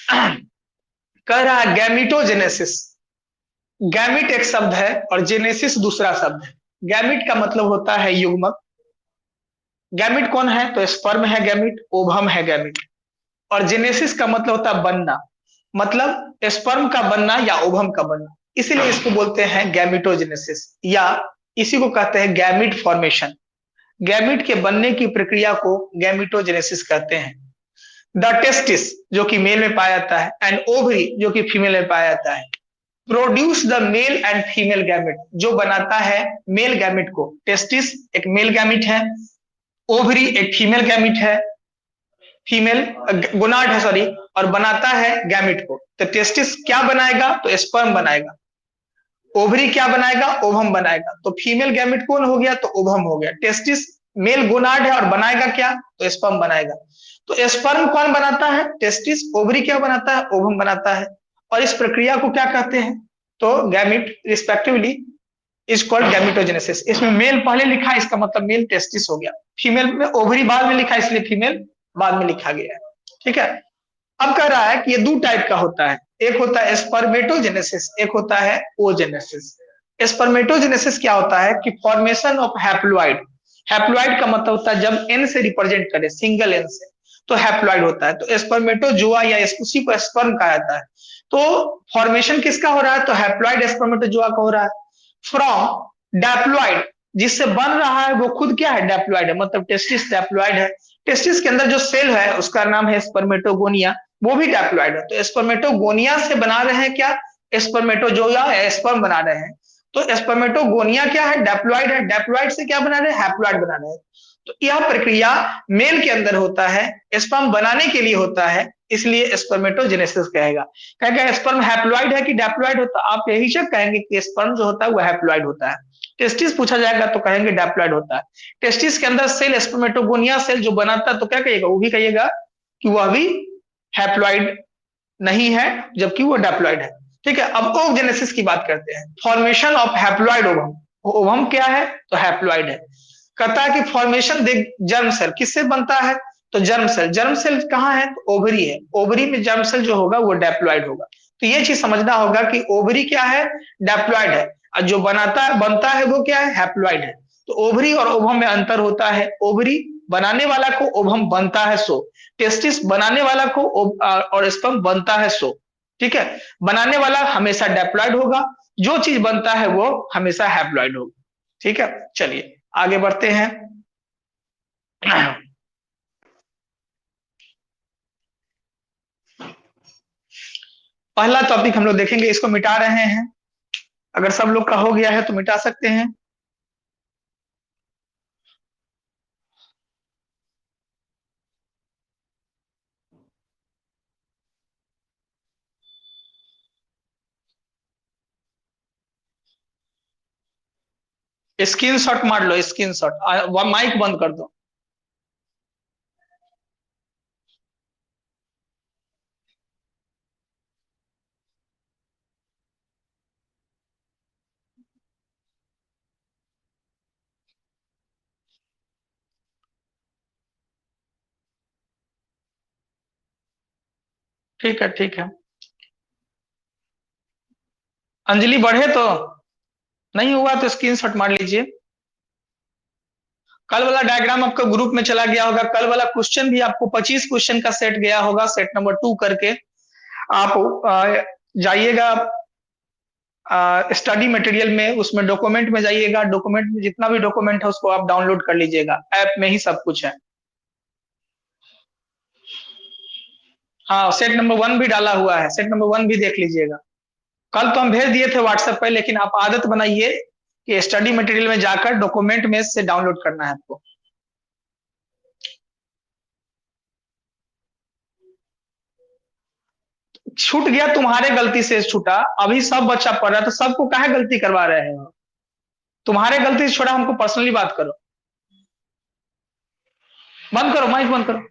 कह रहा है गैमिटोजेनेसिस। गैमिट एक शब्द है और जेनेसिस दूसरा शब्द है। गैमिट का मतलब होता है युग्मक। गैमिट कौन है? तो स्पर्म है गैमिट, ओवम है गैमिट। और जेनेसिस का मतलब होता है बनना, मतलब स्पर्म का बनना या ओवम का बनना, इसीलिए इसको बोलते हैं गैमिटोजेनेसिस, या इसी को कहते हैं गैमिट फॉर्मेशन। गैमिट के बनने की प्रक्रिया को गैमिटोजेनेसिस कहते हैं। द टेस्टिस जो कि मेल में पाया जाता है, एंड ओवरी जो कि फीमेल में पाया जाता है, produce the male and female gamete, जो बनाता है मेल गैमेट को। टेस्टिस एक मेल गैमिट है, ओवरी एक फीमेल गैमिट है, फीमेल गोनाड है सॉरी, और बनाता है गैमिट को। तो टेस्टिस क्या बनाएगा? तो स्पर्म बनाएगा। ओवरी क्या बनाएगा? ओवम बनाएगा। तो फीमेल गैमिट कौन हो गया? तो ओवम हो गया। टेस्टिस मेल गोनाड है और बनाएगा क्या? तो स्पर्म बनाएगा। तो स्पर्म कौन बनाता है? टेस्टिस। ओवरी क्या बनाता है? ओवम बनाता है। और इस प्रक्रिया को क्या कहते हैं? तो gamete respectively is called gametogenesis. इसमें मेल पहले लिखा है, इसका मतलब मेल टेस्टिस हो गया। फीमेल में ओवरी बाद में लिखा है, इसलिए फीमेल बाद में लिखा गया है। ठीक है। अब कह रहा है कि ये दो टाइप का होता है, एक होता है स्पर्मेटोजेनेसिस, एक होता है ओजेनेसिस। स्पर्मेटोजेनेसिस क्या होता है कि फॉर्मेशन ऑफ हैप्लॉइड। हैप्लॉइड का मतलब होता है जब एन से रिप्रेजेंट करे, सिंगल एन से, तो हैप्लॉइड होता है। तो स्पर्मेटोजोआ या उसी को स्पर्म कहा जाता है। तो फॉर्मेशन किसका हो रहा है? तो हैप्लॉइड स्पर्मेटोजोआ का हो रहा है। फ्रॉम डैप्लॉइड, जिससे बन रहा है वो खुद क्या है? डैप्लॉइड है, मतलब टेस्टिस डैप्लॉइड है। टेस्टिस के अंदर जो सेल है उसका नाम है स्पर्मेटोगोनिया, वो भी डैप्लॉइड है। तो स्पर्मेटोगोनिया से बना रहे हैं क्या? स्पर्मेटोजोया या स्पर्म बना रहे हैं। तो स्पर्मेटोगोनिया क्या है? डैप्लॉइड है। डैप्लॉइड से क्या बना रहे हैं? हैप्लॉइड बना रहे हैं। तो यह प्रक्रिया मेल के अंदर होता है, स्पर्म बनाने के लिए होता है, इसलिए स्पर्मेटोजेनेसिस कहेगा। कहेगा स्पर्म हैप्लॉइड है कि डैप्लॉइड होता है? आप यही से कहेंगे कि स्पर्म जो होता है वो हैप्लॉइड होता है। टेस्टिस पूछा जाएगा तो कहेंगे डैप्लॉइड होता है। टेस्टिस के अंदर सेल स्पर्मेटोगोनिया सेल जो बनाता है, तो क्या कहिएगा? वो भी कहिएगा कि वह भी हैप्लॉइड नहीं है, जबकि वो डैप्लॉइड है। ठीक है। अब ओवजेनेसिस की बात करते हैं। Formation of haploid ovum. Ovum क्या है? तो हैप्लॉइड है। कहता है कि फॉर्मेशन देख जर्म सेल किससे बनता है? तो जर्म सेल। जर्म सेल कहाँ है? तो ओवरी है। ओवरी में जर्म सेल जो होगा वो डैप्लॉइड होगा। तो ये चीज समझना होगा कि ओवरी क्या है? डैप्लॉइड है। और जो बनता है वो क्या है? हैप्लॉइड है। तो ओवरी और ओवम में अंतर होता है। ओवरी बनाने वाला को, ओवम बनता है सो। टेस्टिस बनाने वाला को और स्पर्म बनता है सो। ठीक है। बनाने वाला हमेशा डैप्लॉइड होगा, जो चीज बनता है वो हमेशा हैप्लॉइड होगा। ठीक है। चलिए आगे बढ़ते हैं। पहला टॉपिक हम लोग देखेंगे, इसको मिटा रहे हैं। अगर सब लोग का हो गया है तो मिटा सकते हैं। स्क्रीन शॉट मार लो, स्क्रीन शॉट। माइक बंद कर दो। ठीक है, ठीक है। अंजलि बढ़े तो नहीं हुआ तो स्क्रीन शॉट मार लीजिए। कल वाला डायग्राम आपका ग्रुप में चला गया होगा। कल वाला क्वेश्चन भी आपको 25 क्वेश्चन का सेट गया होगा, सेट नंबर 2 करके। आप जाइएगा स्टडी मटेरियल में, उसमें डॉक्यूमेंट में जाइएगा। डॉक्यूमेंट में जितना भी डॉक्यूमेंट है उसको आप डाउनलोड कर लीजिएगा, ऐप में ही सब कुछ है। हाँ, सेट नंबर 1 भी डाला हुआ है, सेट नंबर 1 भी देख लीजिएगा। कल तो हम भेज दिए थे व्हाट्सएप पर, लेकिन आप आदत बनाइए कि स्टडी मटेरियल में जाकर डॉक्यूमेंट में से डाउनलोड करना है आपको। छूट गया तुम्हारे गलती से छूटा। अभी सब बच्चा पढ़ रहा है तो सबको काहे गलती करवा रहे हो? तुम्हारे गलती से छोड़ा, हमको पर्सनली बात करो। बंद करो, माइक बंद करो।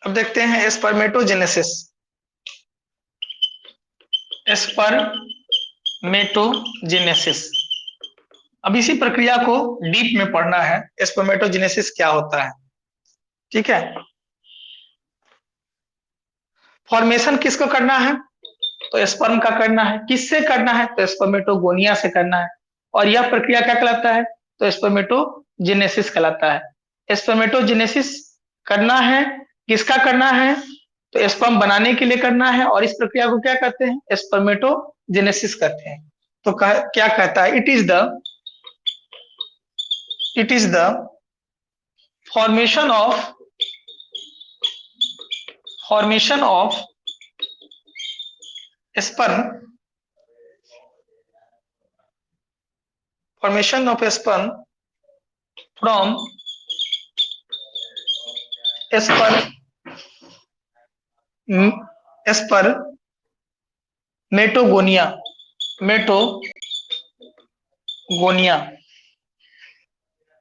अब देखते हैं स्पर्मेटोजेनेसिस। स्पर्मेटोजेनेसिस, अब इसी प्रक्रिया को डीप में पढ़ना है, स्पर्मेटोजेनेसिस क्या होता है। ठीक है, फॉर्मेशन किसको करना है, तो स्पर्म का करना है। किससे करना है, तो स्पर्मेटोगोनिया से करना है। और यह प्रक्रिया क्या कहलाता है, तो स्पर्मेटोजेनेसिस कहलाता है। स्पर्मेटोजेनेसिस करना है, किसका करना है, तो स्पर्म बनाने के लिए करना है। और इस प्रक्रिया को क्या कहते हैं, स्पर्मेटोजेनेसिस कहते हैं। तो क्या कहता है, it is the formation of sperm formation of sperm from spermatogonia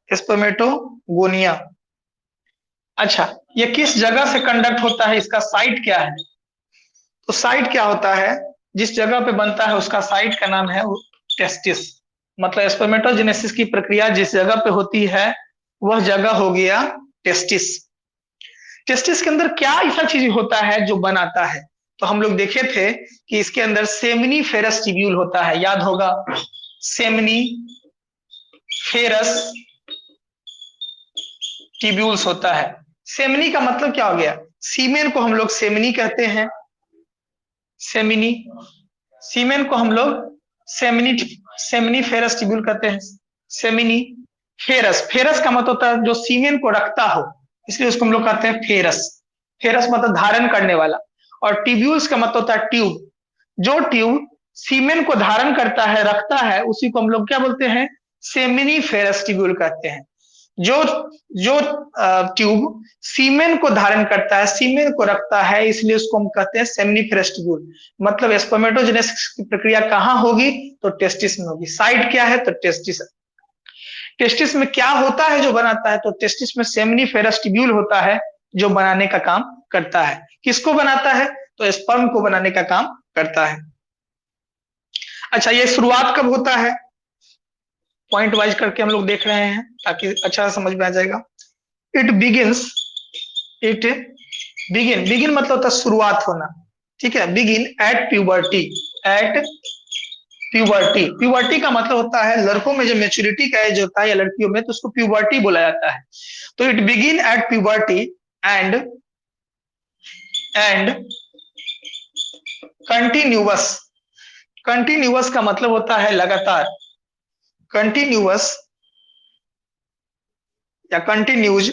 spermatogonia. अच्छा, ये किस जगह से कंडक्ट होता है, इसका साइट क्या है, तो साइट क्या होता है, जिस जगह पे बनता है उसका साइट का नाम है टेस्टिस। मतलब स्पर्मेटोजेनेसिस की प्रक्रिया जिस जगह पे होती है वह जगह हो गया टेस्टिस। टेस्टिस के अंदर क्या ऐसा चीज होता है जो बनाता है, तो हम लोग देखे थे कि इसके अंदर सेमिनीफेरस ट्यूब्यूल होता है, याद होगा, सेमिनीफेरस ट्यूब्यूल्स होता है। सेमिनी का मतलब क्या हो गया, सीमेन को हम लोग सेमिनी कहते हैं, सेमिनी, सीमेन को हम लोग सेमिनीफेरस ट्यूब्यूल कहते हैं। सेमिनी फेरस, फेरस का मतलब होता है जो सीमेन को रखता हो, इसलिए उसको हम लोग कहते हैं फेरस। फेरस मतलब धारण करने वाला। और ट्यूब्यूल्स का मतलब होता है ट्यूब, जो ट्यूब सीमेन को धारण करता है, रखता है, उसी को हम लोग क्या बोलते हैं, सेमिनीफेरस ट्यूब्यूल कहते हैं। जो जो ट्यूब सीमेन को धारण करता है, सीमेन को रखता है, इसलिए उसको हम कहते हैं सेमिनीफेरस ट्यूब्यूल। मतलब स्पर्मेटोजेनेसिस की प्रक्रिया कहाँ होगी, तो टेस्टिस में होगी। साइट क्या है, तो टेस्टिस। टेस्टिस में क्या होता है जो बनाता है, तो टेस्टिस में सेमिनीफेरस ट्यूब्यूल होता है जो बनाने का काम करता है। किसको बनाता है, तो स्पर्म को बनाने का काम करता है। अच्छा, ये शुरुआत कब होता है, पॉइंट वाइज करके हम लोग देख रहे हैं ताकि अच्छा समझ में आ जाएगा। इट बिगिंस, इट बिगिन मतलब होता है शुरुआत होना। ठीक है, begin at puberty, at puberty का मतलब होता है लड़कों में जो मेच्योरिटी का एज होता है या लड़कियों में, तो उसको प्यूबर्टी बोला जाता है। तो it begin at puberty and continuous. Continuous का मतलब होता है लगातार, कंटिन्यूअस या कंटिन्यूज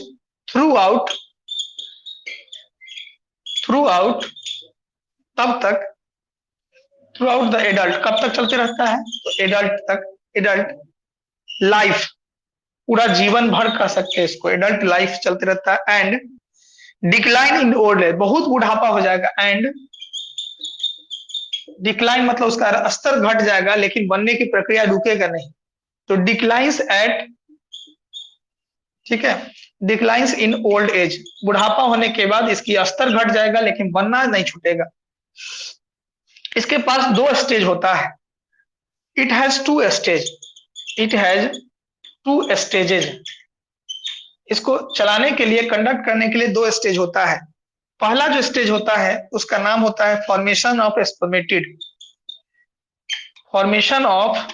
थ्रू आउट, तब तक, थ्रू आउट द एडल्ट, कब तक चलते रहता है, तो एडल्ट तक, एडल्ट लाइफ, पूरा जीवन भर कह सकते हैं इसको, एडल्ट लाइफ चलते रहता है। And decline in old age, बहुत बुढ़ापा हो जाएगा। एंड डिक्लाइन मतलब उसका स्तर घट जाएगा, लेकिन बनने की प्रक्रिया रुकेगा नहीं। तो डिक्लाइंस एट, ठीक है, डिक्लाइंस इन ओल्ड एज, बुढ़ापा होने के बाद इसकी स्तर घट जाएगा लेकिन बनना नहीं छूटेगा। इसके पास दो स्टेज होता है, it has two stage, it has two stages. इसको चलाने के लिए, कंडक्ट करने के लिए दो स्टेज होता है। पहला जो स्टेज होता है उसका नाम होता है formation of spermatid, formation of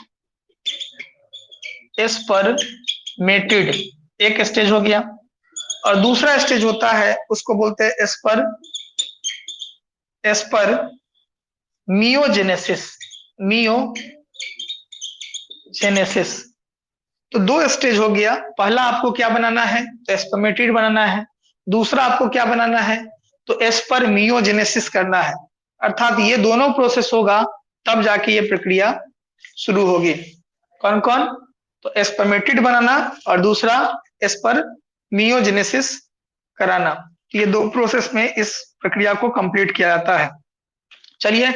spermatid एक स्टेज हो गया। और दूसरा स्टेज होता है उसको बोलते हैं एस्पर मियोजेनेसिस, मियोजेनेसिस। तो दो स्टेज हो गया, पहला आपको क्या बनाना है, तो स्पर्मेटिड बनाना है। दूसरा आपको क्या बनाना है, तो स्पर्मियोजेनेसिस करना है। अर्थात ये दोनों प्रोसेस होगा तब जाके ये प्रक्रिया शुरू होगी। कौन कौन, तो स्पर्मेटिड बनाना और दूसरा स्पर्मियोजेनेसिस कराना। ये दो प्रोसेस में इस प्रक्रिया को कंप्लीट किया जाता है। चलिए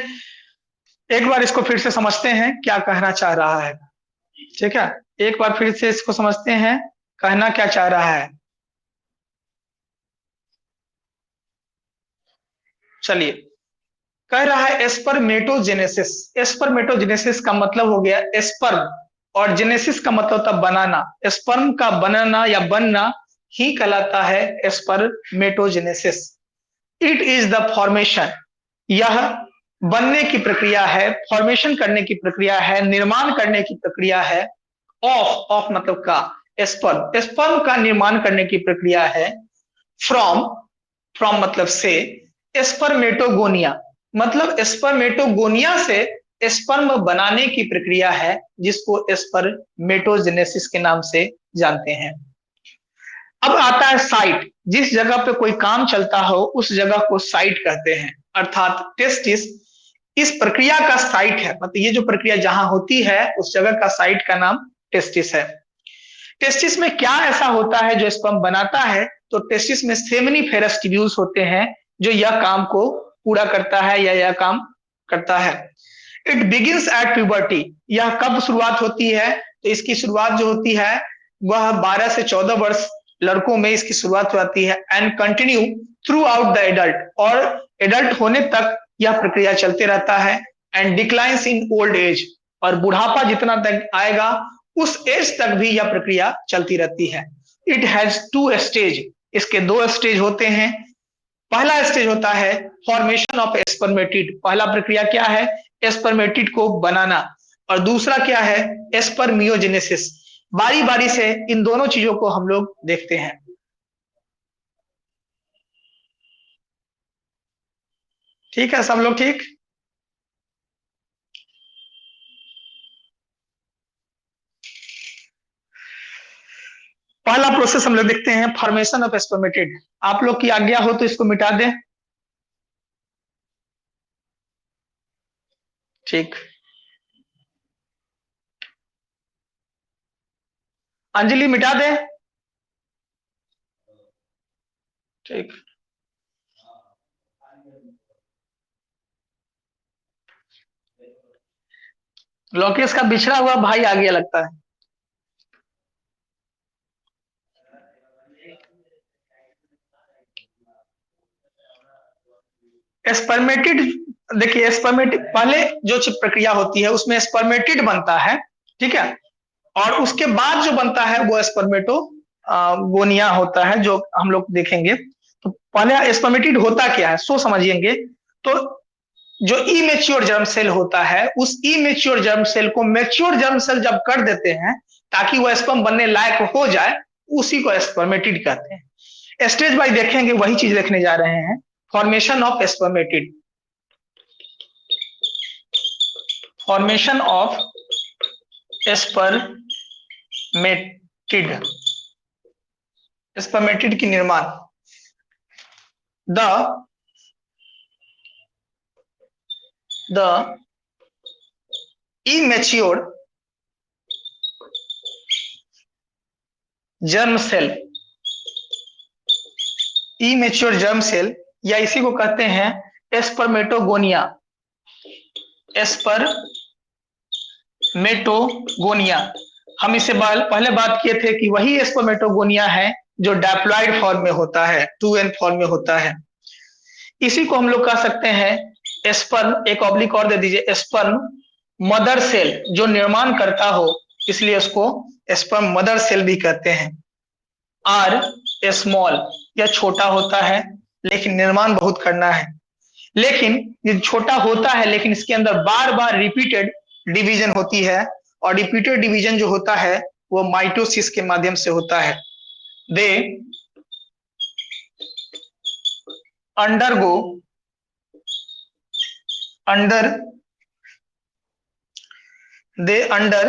एक बार इसको फिर से समझते हैं क्या कहना चाह रहा है। ठीक है, एक बार फिर से इसको समझते हैं कहना क्या चाह रहा है। चलिए, कह रहा है स्पर्मेटोजेनेसिस। स्पर्मेटोजेनेसिस का मतलब हो गया स्पर्म, और जेनेसिस का मतलब था बनाना। स्पर्म का बनाना या बनना ही कहलाता है spermatogenesis. It is the formation, यह बनने की प्रक्रिया है, फॉर्मेशन करने की प्रक्रिया है, निर्माण करने की प्रक्रिया है। ऑफ मतलब का, स्पर्म स्पर्म का निर्माण करने की प्रक्रिया है। फ्रॉम फ्रॉम मतलब से, स्पर्मेटोगोनिया मतलब स्पर्मेटोगोनिया से स्पर्म बनाने की प्रक्रिया है, जिसको स्पर्मेटोजेनेसिस के नाम से जानते हैं। अब आता है साइट। जिस जगह पे कोई काम चलता हो उस जगह को साइट कहते हैं, अर्थात टेस्टिस इस प्रक्रिया का साइट है। मतलब ये जो प्रक्रिया जहां होती है उस जगह का साइट का नाम टेस्टिस है। टेस्टिस में क्या ऐसा होता है जो स्पर्म बनाता है? तो टेस्टिस में सेमिनिफेरस ट्यूब्यूल्स होते हैं जो यह काम को पूरा करता है या यह काम करता है। इट बिगिंस एट प्यूबर्टी, यह कब शुरुआत होती है? तो इसकी शुरुआत जो होती है वह 12 से 14 वर्ष लड़कों में इसकी शुरुआत होती है, and continue through out the adult, और एडल्ट होने तक यह प्रक्रिया चलते रहता है। And declines in old age, और बुढ़ापा जितना तक आएगा उस एज तक भी यह प्रक्रिया चलती रहती है। इट हैज टू स्टेज, इसके दो स्टेज होते हैं। पहला स्टेज होता है फॉर्मेशन ऑफ स्पर्मेटिड, पहला प्रक्रिया क्या है? स्पर्मेटिड को बनाना। और दूसरा क्या है? स्पर्मियोजेनेसिस। बारी बारी से इन दोनों चीजों को हम लोग देखते हैं। ठीक है सब लोग? ठीक, पहला प्रोसेस हम लोग देखते हैं फॉर्मेशन ऑफ स्पर्मेटिड। आप लोग की आज्ञा हो तो इसको मिटा दें। ठीक, अंजलि मिटा दे। ठीक, लोकेश का बिछड़ा हुआ भाई आ गया लगता है। स्पर्मेटिड, देखिए स्पर्मेटिड पहले जो प्रक्रिया होती है उसमें स्पर्मेटिड बनता है, ठीक है, और उसके बाद जो बनता है वो स्पर्मेटो गोनिया होता है, जो हम लोग देखेंगे। तो पहले स्पर्मेटिड होता क्या है सो समझिएंगे। तो जो इमेच्योर जर्म सेल होता है, उस इमेच्योर जर्म सेल को मेच्योर जर्म सेल जब कर देते हैं ताकि वह स्पर्म बनने लायक हो जाए, उसी को स्पर्मेटिड कहते हैं। स्टेज बाय देखेंगे, वही चीज देखने जा रहे हैं। Formation of spermatid, formation of spermatid, spermatid की निर्माण। The the immature germ cell, immature germ cell या इसी को कहते हैं स्पर्मेटोगोनिया, स्पर्मेटोगोनिया। हम इससे पहले बात किए थे कि वही स्पर्मेटोगोनिया है जो डैप्लॉइड फॉर्म में होता है, 2n फॉर्म में होता है। इसी को हम लोग कह सकते हैं स्पर्म, एक ऑब्लिक और दे दीजिए, स्पर्म मदर सेल जो निर्माण करता हो, इसलिए उसको स्पर्म मदर सेल भी कहते हैं। आर स्मॉल, यह छोटा होता है लेकिन निर्माण बहुत करना है। लेकिन ये छोटा होता है लेकिन इसके अंदर बार बार रिपीटेड डिवीजन होती है, और रिपीटेड डिवीजन जो होता है वो माइटोसिस के माध्यम से होता है। They undergo under they under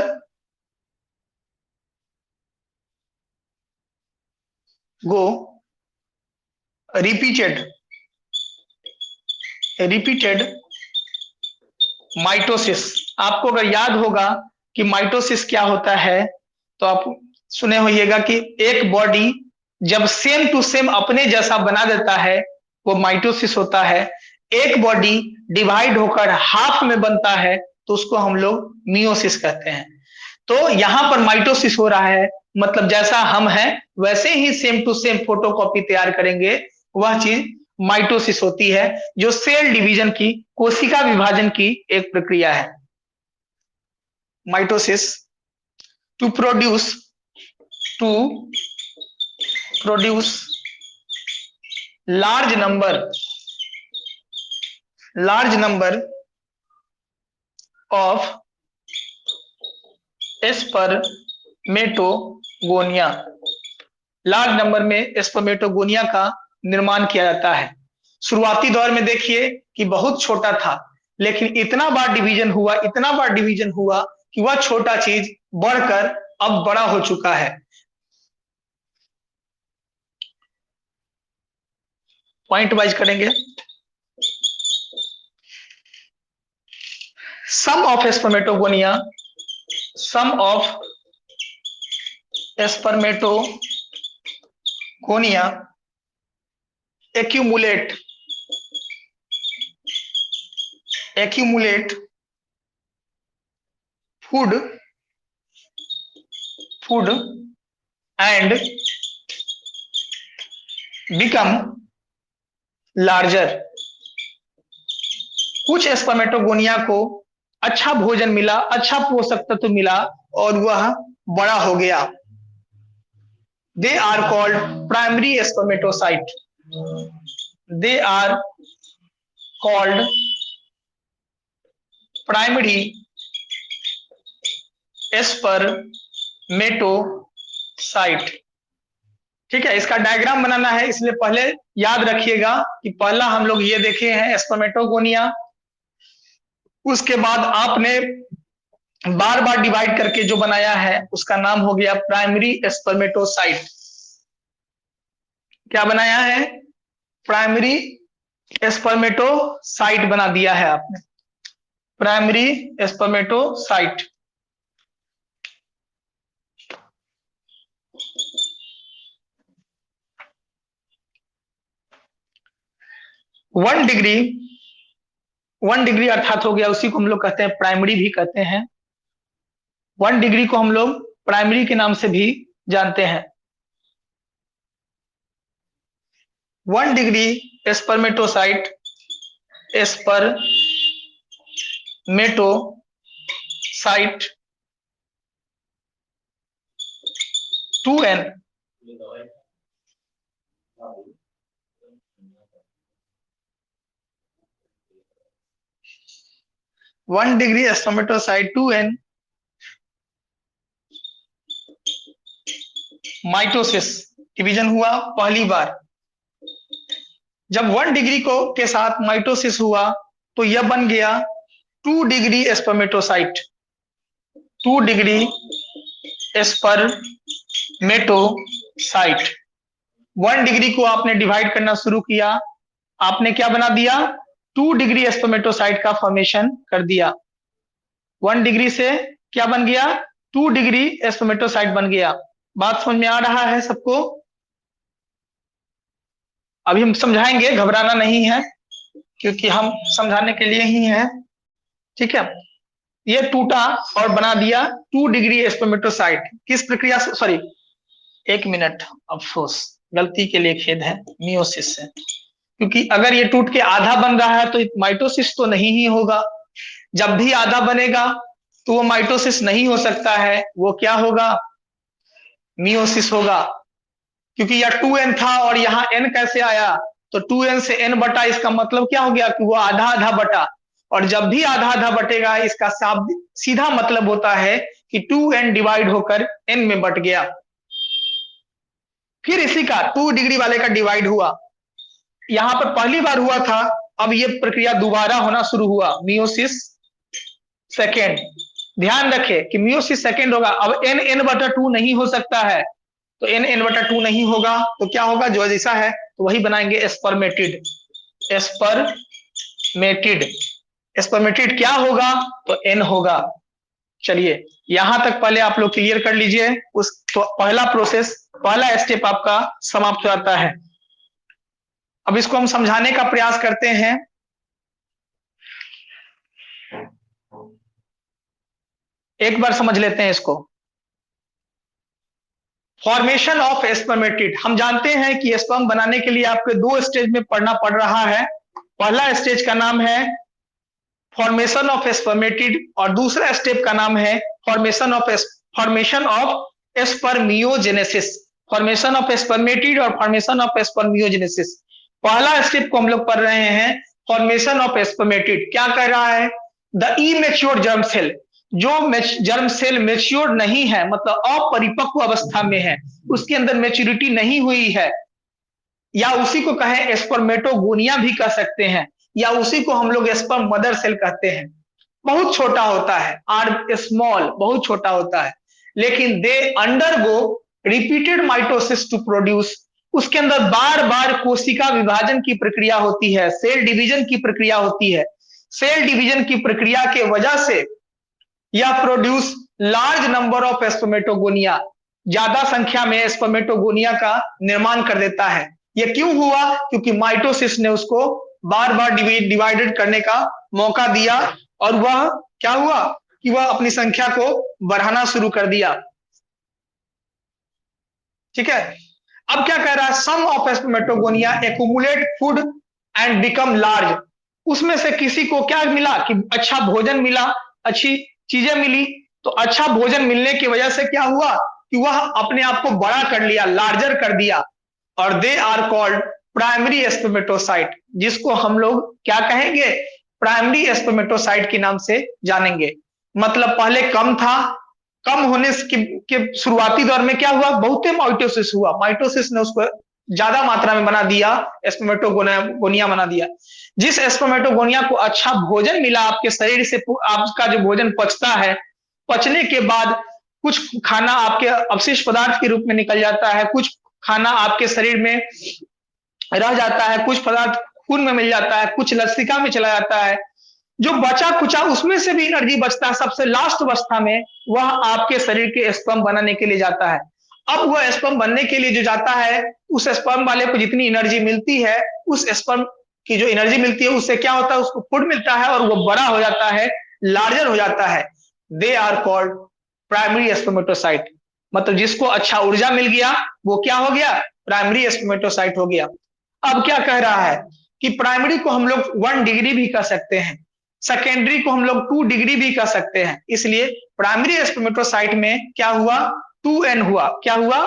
go repeated repeated mitosis. आपको अगर याद होगा कि माइटोसिस क्या होता है, तो आप सुने होइएगा कि एक बॉडी जब सेम टू सेम अपने जैसा बना देता है वो माइटोसिस होता है। एक बॉडी डिवाइड होकर हाफ में बनता है तो उसको हम लोग मियोसिस कहते हैं। तो यहां पर माइटोसिस हो रहा है, मतलब जैसा हम हैं वैसे ही सेम टू सेम फोटोकॉपी तैयार करेंगे, वह चीज माइटोसिस होती है, जो सेल डिवीजन की, कोशिका विभाजन की एक प्रक्रिया है। Mitosis to produce to produce large number of spermatogonia, large number में स्पर्मेटोगोनिया का निर्माण किया जाता है। शुरुआती दौर में देखिए कि बहुत छोटा था, लेकिन इतना बार डिवीजन हुआ कि वह छोटा चीज बढ़कर अब बड़ा हो चुका है। पॉइंट वाइज करेंगे। Some of spermatogonia accumulate food and become larger। कुछ स्पर्मेटोगोनिया को अच्छा भोजन मिला, अच्छा पोषक तत्व मिला और वह बड़ा हो गया। They are called primary spermatocyte. They are called primary spermatocyte. ठीक है, इसका डायग्राम बनाना है, इसलिए पहले याद रखिएगा कि पहला हम लोग ये देखे हैं स्पर्मेटोगोनिया, उसके बाद आपने बार बार डिवाइड करके जो बनाया है उसका नाम हो गया प्राइमरी स्पर्मेटोसाइट। क्या बनाया है? प्राइमरी स्पर्मेटोसाइट बना दिया है आपने, प्राइमरी स्पर्मेटोसाइट। वन डिग्री अर्थात हो गया, उसी को हम लोग कहते हैं प्राइमरी भी कहते हैं। 1 डिग्री को हम लोग प्राइमरी के नाम से भी जानते हैं। 1 degree spermatocyte 2n 1 degree spermatocyte 2n mitosis division हुआ पहली बार। जब 1 डिग्री को के साथ माइटोसिस हुआ तो यह बन गया 2 degree spermatocyte. 2 degree spermatocyte. 1 degree को आपने डिवाइड करना शुरू किया, आपने क्या बना दिया? 2 डिग्री स्पर्मेटोसाइट का फॉर्मेशन कर दिया। 1 डिग्री से क्या बन गया? 2 डिग्री स्पर्मेटोसाइट बन गया। बात समझ में आ रहा है सबको? अभी हम समझाएंगे, घबराना नहीं है, क्योंकि हम समझाने के लिए ही हैं। ठीक है, ये टूटा और बना दिया 2 डिग्री स्पर्मेटोसाइट। किस प्रक्रिया से? सॉरी, 1 मिनट, अफसोस, गलती के लिए खेद है, मियोसिस से। क्योंकि अगर ये टूट के आधा बन रहा है तो माइटोसिस तो नहीं ही होगा। जब भी आधा बनेगा तो वो माइटोसिस नहीं हो सकता है, वो क्या होगा? मियोसिस होगा। क्योंकि यह 2n था और यहाँ n कैसे आया? तो 2n से n बटा, इसका मतलब क्या हो गया कि वो आधा आधा बटा। और जब भी आधा आधा बटेगा इसका सीधा मतलब होता है कि 2n डिवाइड होकर n में बट गया। फिर इसी का 2 डिग्री वाले का डिवाइड हुआ, यहां पर पहली बार हुआ था, अब ये प्रक्रिया दोबारा होना शुरू हुआ, मियोसिस सेकेंड। ध्यान रखें कि मियोसिस सेकेंड होगा। अब n बटा 2 नहीं हो सकता है, तो n बटा 2 नहीं होगा तो क्या होगा? जो जैसा है तो वही बनाएंगे, स्पर्मेटिड। स्पर्मेटिड क्या होगा? तो n होगा। चलिए, यहां तक पहले आप लोग क्लियर कर लीजिए, उस तो पहला प्रोसेस, पहला स्टेप आपका समाप्त हो जाता है। अब इसको हम समझाने का प्रयास करते हैं। एक बार समझ लेते हैं इसको। फॉर्मेशन ऑफ स्पर्मेटिड, हम जानते हैं कि स्पर्म बनाने के लिए आपको दो स्टेज में पढ़ना पड़ रहा है। पहला स्टेज का नाम है फॉर्मेशन ऑफ स्पर्मेटिड और दूसरा स्टेप का नाम है formation of spermiogenesis. Formation of spermatid और फॉर्मेशन ऑफ स्पर्मियोजेनेसिस, पहला स्टेप को हम लोग पढ़ रहे हैं फॉर्मेशन ऑफ स्पर्मेटिड। क्या कह रहा है? द इमेच्योर जर्म सेल, जो जर्म सेल मेच्योर नहीं है, मतलब अपरिपक्व अवस्था में है, उसके अंदर मेच्योरिटी नहीं हुई है, या उसी को कहें स्पर्मेटोगोनिया भी कह सकते हैं, या उसी को हम लोग स्पर्म मदर सेल कहते हैं। बहुत छोटा होता है, आर स्मॉल, बहुत छोटा होता है, लेकिन they undergo repeated mitosis to produce, उसके अंदर बार बार कोशिका विभाजन की प्रक्रिया होती है, सेल डिवीजन की प्रक्रिया होती है। सेल डिवीजन की प्रक्रिया के वजह से यह produce large number of spermatogonia, ज्यादा संख्या में स्पर्मेटोगोनिया का निर्माण कर देता है। यह क्यों हुआ? क्योंकि माइटोसिस ने उसको बार बार डिवाइडेड करने का मौका दिया और वह क्या हुआ कि वह अपनी संख्या को बढ़ाना शुरू कर दिया। ठीक है, अब क्या कह रहा है? Some of spermatogonia accumulate food and become large, उसमें से किसी को क्या मिला कि अच्छा भोजन मिला, अच्छी चीजें मिली, तो अच्छा भोजन मिलने की वजह से क्या हुआ कि वह अपने आप को बड़ा कर लिया, लार्जर कर दिया, और they are called primary spermatocyte, जिसको हम लोग क्या कहेंगे? प्राइमरी स्पर्मेटोसाइट के नाम से जानेंगे। मतलब पहले कम था, कम होने के शुरुआती दौर में क्या हुआ? बहुत माइटोसिस हुआ, माइटोसिस ने उसको ज्यादा मात्रा में बना दिया, स्पर्मेटोगोनिया बना दिया। जिस स्पर्मेटोगोनिया को अच्छा भोजन मिला आपके शरीर से, आपका जो भोजन पचता है, पचने के बाद कुछ खाना आपके अवशिष्ट पदार्थ के रूप में निकल जाता है, कुछ खाना आपके शरीर में रह जाता है, कुछ पदार्थ खून में मिल जाता है, कुछ लसिका में चला जाता है, जो बचा कुचा उसमें से भी एनर्जी बचता है, सबसे लास्ट अवस्था में वह आपके शरीर के स्पर्म बनाने के लिए जाता है। अब वह स्पर्म बनने के लिए जो जाता है, उस स्पर्म वाले को जितनी एनर्जी मिलती है, उस स्पर्म की जो एनर्जी मिलती है उससे क्या होता है? उसको फूड मिलता है और वो बड़ा हो जाता है, लार्जर हो जाता है। They are called primary spermatocyte, मतलब जिसको अच्छा ऊर्जा मिल गया वो क्या हो गया? प्राइमरी स्पर्मेटोसाइट हो गया। अब क्या कह रहा है कि प्राइमरी को हम लोग 1 डिग्री भी कह सकते हैं, सेकेंडरी को हम लोग 2 डिग्री भी कह सकते हैं। इसलिए प्राइमरी स्पर्मेटोसाइट में क्या हुआ? 2n हुआ। क्या हुआ?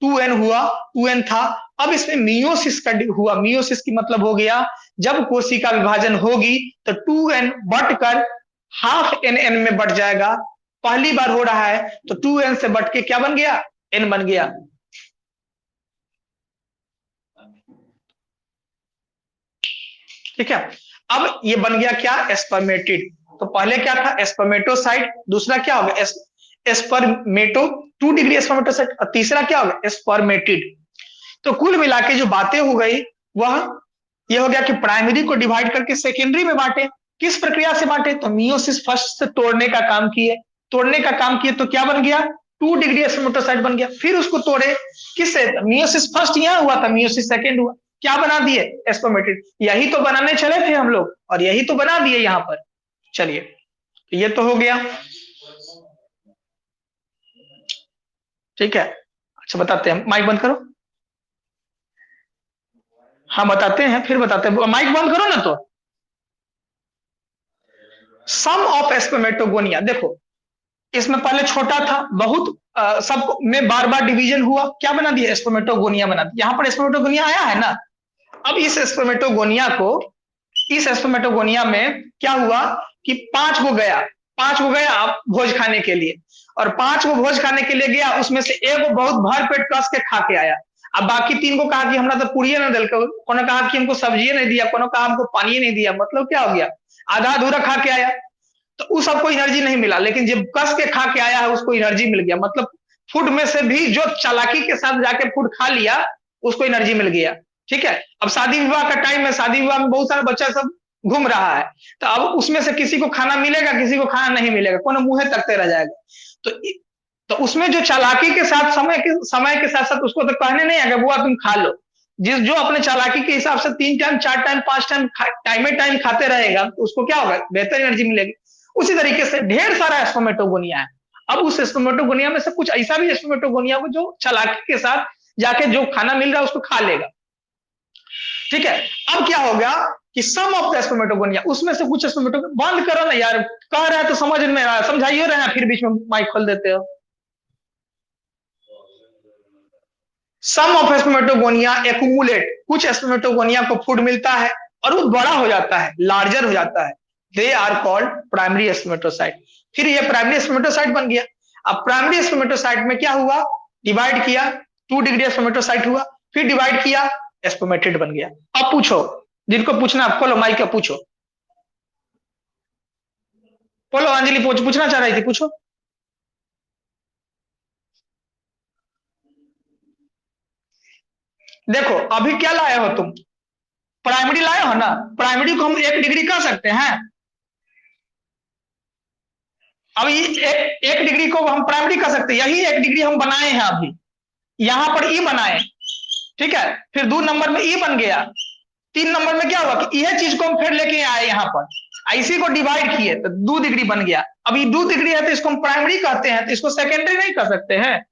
2n हुआ, 2n था। अब इसमें मियोसिस का हुआ। मियोसिस की मतलब हो गया जब कोशिका विभाजन होगी तो 2n बढ़कर हाफ nn में बढ़ जाएगा। पहली बार हो रहा है तो 2n से बढ़ के क्या बन गया? n बन गया। ठीक है, अब ये बन गया क्या? स्पर्मेटिड। तो पहले क्या था? स्पर्मेटोसाइट, दूसरा क्या होगा? स्पर्मेटो 2 डिग्री स्पर्मेटोसाइट, और तीसरा क्या होगा? स्पर्मेटिड। तो कुल मिला के जो बातें हो गई वह ये हो गया कि प्राइमरी को डिवाइड करके सेकेंडरी में बांटे। किस प्रक्रिया से बांटे? तो मियोसिस फर्स्ट से तोड़ने का काम किए, तोड़ने का काम किए तो क्या बन गया? 2 डिग्री स्पर्मेटोसाइट बन गया। फिर उसको तोड़े, किससे? मियोसिस फर्स्ट यहां हुआ था, मियोसिस सेकेंड हुआ, क्या बना दिए? स्पर्मेटिड। यही तो बनाने चले थे हम लोग और यही तो बना दिए यहां पर। चलिए, ये तो हो गया। ठीक है, अच्छा बताते हैं, माइक बंद करो। हाँ बताते हैं, फिर बताते हैं, माइक बंद करो ना। तो सम ऑफ स्पर्मेटोगोनिया, देखो इसमें पहले छोटा था, बहुत सब में बार बार डिवीजन हुआ, क्या बना दिया? स्पर्मेटोगोनिया बना दिया। यहाँ पर स्पर्मेटोगोनिया आया है ना। अब इस स्पर्मेटोगोनिया में क्या हुआ कि 5 गो गया, 5 गो गया भोज खाने के लिए, और 5 गो भोज खाने के लिए गया, उसमें से एक बहुत भर पेट कस के खा के आया। अब बाकी 3 को कहा कि हमरा तो पूरी ना दिल, कोनो कहा कि हमको सब्जी नहीं दिया, कोनो कहा हमको पानी नहीं दिया। मतलब क्या हो गया? आधा अधूरा खा के आया, तो उस सबको एनर्जी नहीं मिला, लेकिन जब कस के खा के आया है उसको एनर्जी मिल गया। मतलब फूड में से भी जो चालाकी के साथ जाके फूड खा लिया उसको एनर्जी मिल गया। ठीक है, अब शादी विवाह का टाइम है, शादी विवाह में बहुत सारा बच्चा सब घूम रहा है, तो अब उसमें से किसी को खाना मिलेगा, किसी को खाना नहीं मिलेगा, कोनो मुंह तकते रह जाएगा। तो उसमें जो चालाकी के साथ समय के साथ साथ उसको तो कहने नहीं आएगा बुआ तुम खा लो। जो अपने चालाकी के हिसाब से 3 टाइम 4 टाइम 5 टाइम टाइम खाते रहेगा तो उसको क्या होगा? बेहतर एनर्जी मिलेगी। उसी तरीके से ढेर सारा स्पर्मेटोगोनिया है। अब उस स्पर्मेटोगोनिया में से कुछ ऐसा भी स्पर्मेटोगोनिया को जो चालाकी के साथ जाके जो खाना मिल रहा है उसको खा लेगा। ठीक है, अब क्या होगा कि सम ऑफ द स्पर्मेटोगोनिया, उसमें से कुछ स्पर्मेटो, बंद करो ना यार, कह रहे हैं तो समझ में आ रहा है, समझाइए रहे हैं फिर बीच में माइक खोल देते हो। सम ऑफ स्पर्मेटोगोनिया एक्यूमुलेट, कुछ स्पर्मेटोगोनिया को फूड मिलता है और वो बड़ा हो जाता है, लार्जर हो जाता है, they are called primary spermatocyte. फिर ये प्राइमरी स्पर्मेटोसाइट बन गया। अब प्राइमरी स्पर्मेटोसाइट में क्या हुआ, डिवाइड किया, 2 डिग्री स्पर्मेटोसाइट हुआ, फिर डिवाइड किया, स्पर्मेटिड बन गया। अब पूछो, जिनको पूछना खोलो माइक का, पूछो, बोलो अंजलि, पूछना चाह रही थी, पूछो। देखो अभी क्या लाए हो तुम, प्राइमरी लाए हो ना, प्राइमरी को हम 1 डिग्री कह सकते हैं। अब ये 1 डिग्री को हम प्राइमरी कह सकते हैं, यही 1 डिग्री हम बनाए हैं अभी, यहां पर ई बनाए, ठीक है, फिर 2 नंबर में ई बन गया, 3 नंबर में क्या हुआ कि यह चीज को हम फिर लेके आए यहाँ पर, इसी को डिवाइड किए तो 2 डिग्री बन गया। अब ये 2 डिग्री है तो इसको हम प्राइमरी कहते हैं, तो इसको सेकेंडरी नहीं कर सकते हैं।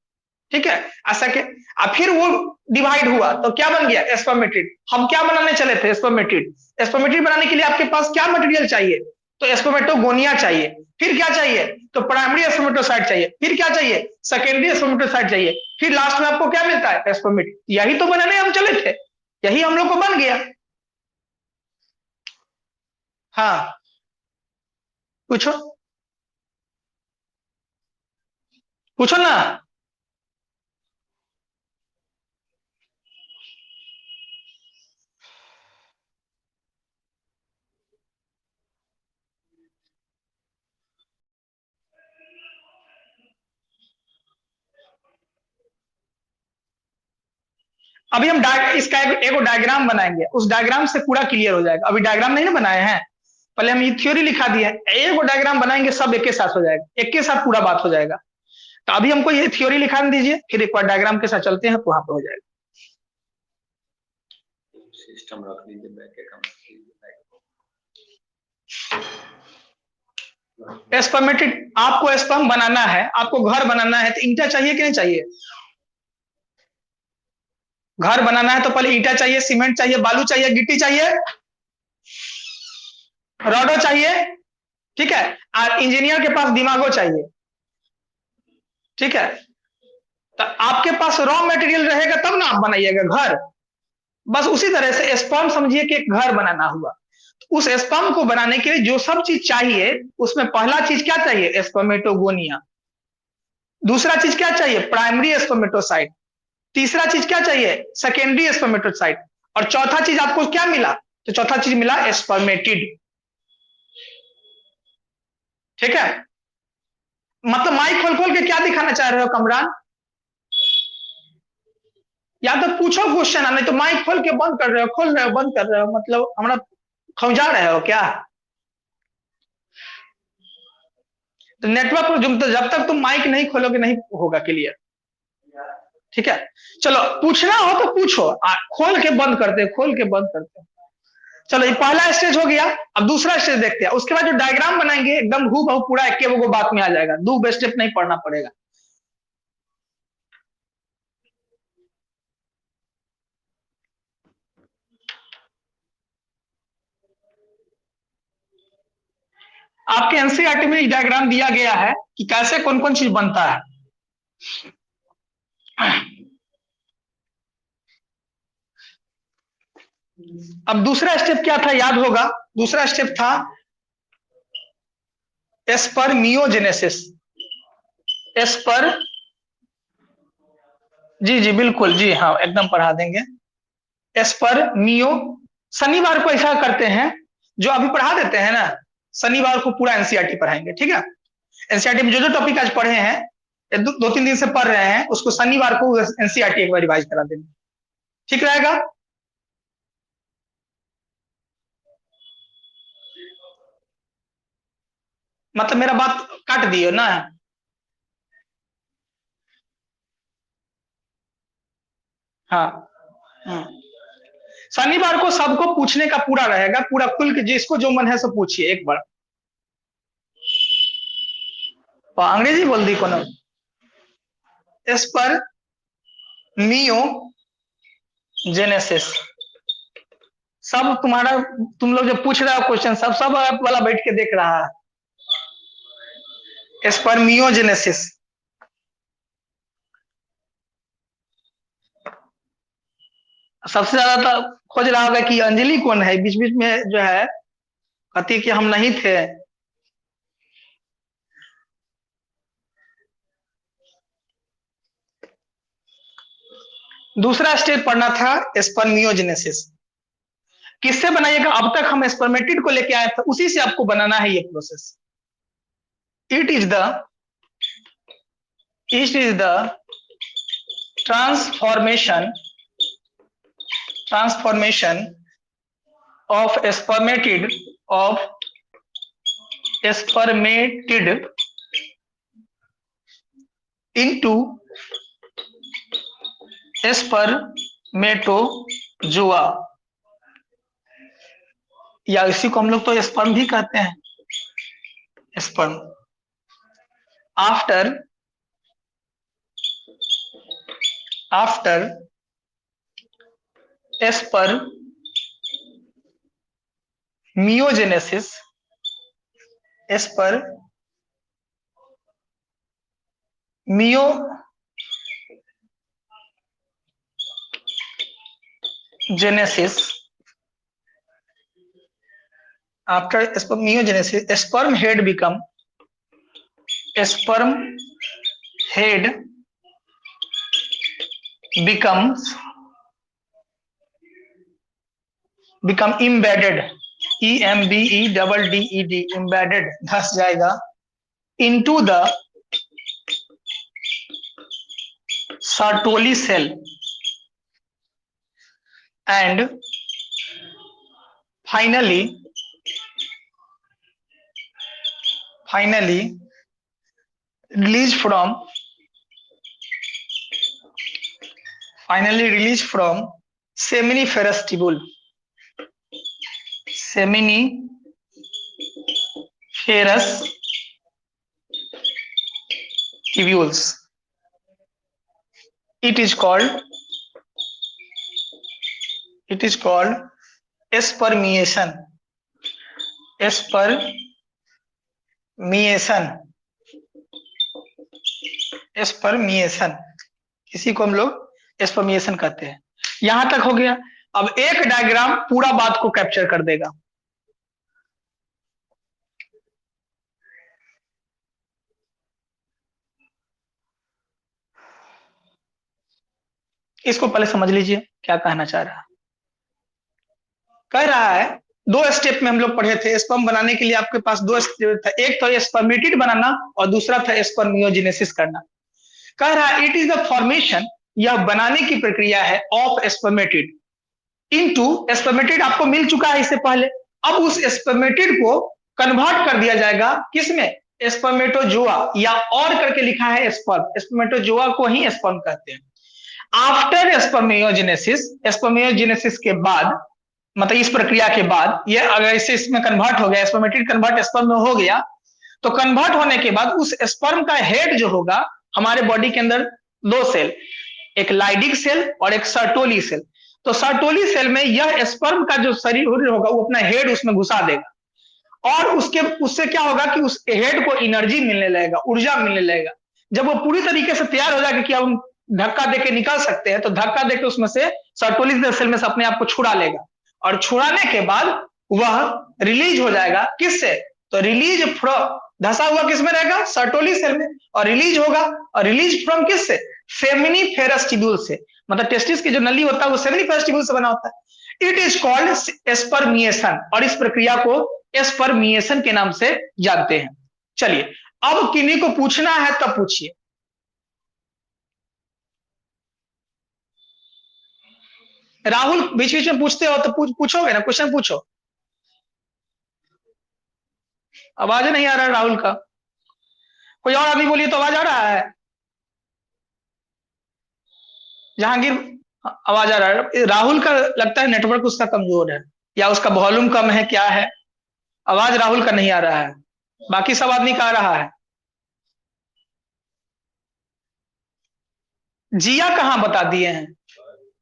ठीक है, ऐसा के, अब फिर वो डिवाइड हुआ तो क्या बन गया, स्पर्मेटिड। हम क्या बनाने चले थे, स्पर्मेटिड। स्पर्मेटिड बनाने के लिए आपके पास क्या मटेरियल चाहिए, तो स्पर्मेटोगोनिया चाहिए। फिर क्या चाहिए, तो प्राइमरी स्पर्मेटोसाइट चाहिए। फिर क्या चाहिए, सेकेंडरी स्पर्मेटोसाइट चाहिए। फिर लास्ट में आपको क्या मिलता है, स्पर्मेटिड। यही तो बनाने हम चले थे, यही हम लोग को बन गया। हाँ, पूछो, पूछो ना। अभी हम इसका एक डायग्राम बनाएंगे, उस डायग्राम से पूरा क्लियर हो जाएगा। अभी डायग्राम नहीं ना बनाए हैं, पहले हम ये थ्योरी लिखा दिए हैं, एक डायग्राम बनाएंगे, सब एक के साथ हो जाएगा, एक के साथ पूरा बात हो जाएगा। तो अभी हमको ये थ्योरी लिखा दीजिए, फिर एक बार डायग्राम के साथ चलते हैं तो वहां पे हो जाएगा। सिस्टम रख दीजिए, स्पर्मेटिड, आपको स्पर्म बनाना है, आपको घर बनाना है, तो ईंटा चाहिए कि नहीं चाहिए। घर बनाना है तो पहले ईंटा चाहिए, सीमेंट चाहिए, बालू चाहिए, गिट्टी चाहिए, रॉडो चाहिए। ठीक है, और इंजीनियर के पास दिमागो चाहिए। ठीक है, तो आपके पास रॉ मटेरियल रहेगा तब ना आप बनाइएगा घर। बस उसी तरह से स्पर्म समझिए कि एक घर बनाना हुआ। उस स्पर्म को बनाने के लिए जो सब चीज चाहिए, उसमें पहला चीज क्या चाहिए, स्पर्मेटोगोनिया। दूसरा चीज क्या चाहिए, प्राइमरी स्पर्मेटोसाइट। तीसरा चीज क्या चाहिए, सेकेंडरी स्पर्मेटोसाइट। और चौथा चीज आपको क्या मिला, तो चौथा चीज मिला स्पर्मेटिड। ठीक है, मतलब माइक खोल खोल के क्या दिखाना चाह रहे हो कमरान, या तो पूछो क्वेश्चन, नहीं तो माइक खोल के बंद कर रहे हो, खोल रहे हो बंद कर रहे हो, मतलब हमारा खौंजा रहे हो क्या। तो नेटवर्क पर जब तक तुम माइक नहीं खोलोगे नहीं होगा क्लियर। ठीक है, चलो पूछना हो तो पूछो, खोल के बंद करते, खोल के बंद करते। चलो ये पहला स्टेज हो गया। अब दूसरा स्टेज देखते हैं, उसके बाद जो डायग्राम बनाएंगे एकदम हूबहू पूरा एक वो बात में आ जाएगा, 2 स्टेप नहीं पढ़ना पड़ेगा। आपके एनसीईआरटी में डायग्राम दिया गया है कि कैसे कौन कौन चीज बनता है। अब दूसरा स्टेप क्या था, याद होगा, दूसरा स्टेप था स्पर्मियोजेनेसिस। एस्पर, जी जी बिल्कुल, जी हाँ एकदम पढ़ा देंगे। एस्पर्मियो, शनिवार को ऐसा करते हैं, जो अभी पढ़ा देते हैं ना, शनिवार को पूरा एनसीईआरटी पढ़ाएंगे। ठीक है, एनसीईआरटी में जो जो टॉपिक आज पढ़े हैं, 2-3 दिन से पढ़ रहे हैं, उसको शनिवार को एनसीईआरटी एक बार रिवाइज करा देंगे, ठीक रहेगा। मतलब मेरा बात काट दियो ना। हाँ, शनिवार को सबको पूछने का पूरा रहेगा, पूरा खुल के जिसको जो मन है सब पूछिए एक बार। और अंग्रेजी बोल दी कोनो स्पर्मियोजेनेसिस। सब तुम्हारा, तुम लोग जो पूछ रहे हो क्वेश्चन, सब सब वाला बैठ के देख रहा है। स्पर्मियोजेनेसिस। सबसे ज्यादा तो खोज रहा होगा कि अंजलि कौन है, बीच बीच में जो है कहती कि हम नहीं थे। दूसरा स्टेप पढ़ना था स्पर्मियोजेनेसिस। किससे बनाइएगा, अब तक हम स्पर्मेटिड को लेके आए थे, उसी से आपको बनाना है ये process. It is the transformation of spermatid into spermatozoa, या इसी को हम लोग तो स्पर्म भी कहते हैं, sperm. After spermiogenesis sperm head become embedded, embedded धस जाएगा into the Sertoli cell and finally released from seminiferous tubules. It is called spermiation. Spermiation, इसी को हम लोग स्पर्मिएशन कहते हैं। यहां तक हो गया। अब एक डायग्राम पूरा बात को कैप्चर कर देगा। इसको पहले समझ लीजिए क्या कहना चाह रहा है। कह रहा है दो स्टेप में हम लोग पढ़े थे, स्पर्म बनाने के लिए आपके पास दो स्टेप था, एक तो स्पर्मेटिड बनाना और दूसरा था स्पर्मियोजेनेसिस करना। कह रहा है इट इज द फॉर्मेशन, यह बनाने की प्रक्रिया है, ऑफ स्पर्मेटिड इनटू, स्पर्मेटिड आपको मिल चुका है इससे पहले, अब उस स्पर्मेटिड को कन्वर्ट कर दिया जाएगा किसमें, स्पर्मेटोजोआ, या और करके लिखा है स्पर्म, स्पर्मेटोजोआ को ही स्पर्म कहते हैं। आफ्टर स्पर्मियोजेनेसिस के बाद, मतलब इस प्रक्रिया के बाद, ये अगर इसे इसमें कन्वर्ट हो गया, स्पर्मेटिड कन्वर्ट स्पर्म में हो गया, तो कन्वर्ट होने के बाद उस स्पर्म का हेड जो होगा, हमारे बॉडी के अंदर दो सेल, एक लाइडिक सेल और एक सर्टोली सेल। तो सर्टोली सेल में यह स्पर्म का जो शरीर होगा वो अपना हेड उसमें घुसा देगा, और उससे क्या होगा कि उस हेड को एनर्जी मिलने लगेगा, ऊर्जा मिलने लगेगा। जब वो पूरी तरीके से तैयार हो जाएगा कि हम धक्का देके निकाल सकते हैं, तो धक्का देके उसमें से सर्टोली सेल में से अपने आप को छुड़ा लेगा, और छुड़ाने के बाद वह रिलीज हो जाएगा किससे, तो रिलीज फ्रॉम, धसा हुआ किसमें रहेगा, सर्टोली सेल में, और रिलीज होगा, और रिलीज फ्रॉम किससे, सेमिनिफेरस ट्यूब्यूल से, मतलब टेस्टिस की जो नली होता है वो सेमिनिफेरस ट्यूब्यूल से बना होता है। इट इज कॉल्ड स्पर्मिएशन, और इस प्रक्रिया को स्पर्मिएशन के नाम से जानते हैं। चलिए अब किन्हीं को पूछना है तब पूछिए। राहुल बीच बीच में पूछते हो तो पूछोगे ना, क्वेश्चन पूछो। आवाज नहीं आ रहा है राहुल का, कोई और अभी बोलिए तो आवाज आ रहा है। जहांगीर आवाज आ रहा है, राहुल का लगता है नेटवर्क उसका कमजोर है, या उसका वॉल्यूम कम है, क्या है, आवाज राहुल का नहीं आ रहा है, बाकी सब आदमी का आ रहा है। जिया कहाँ बता दिए हैं,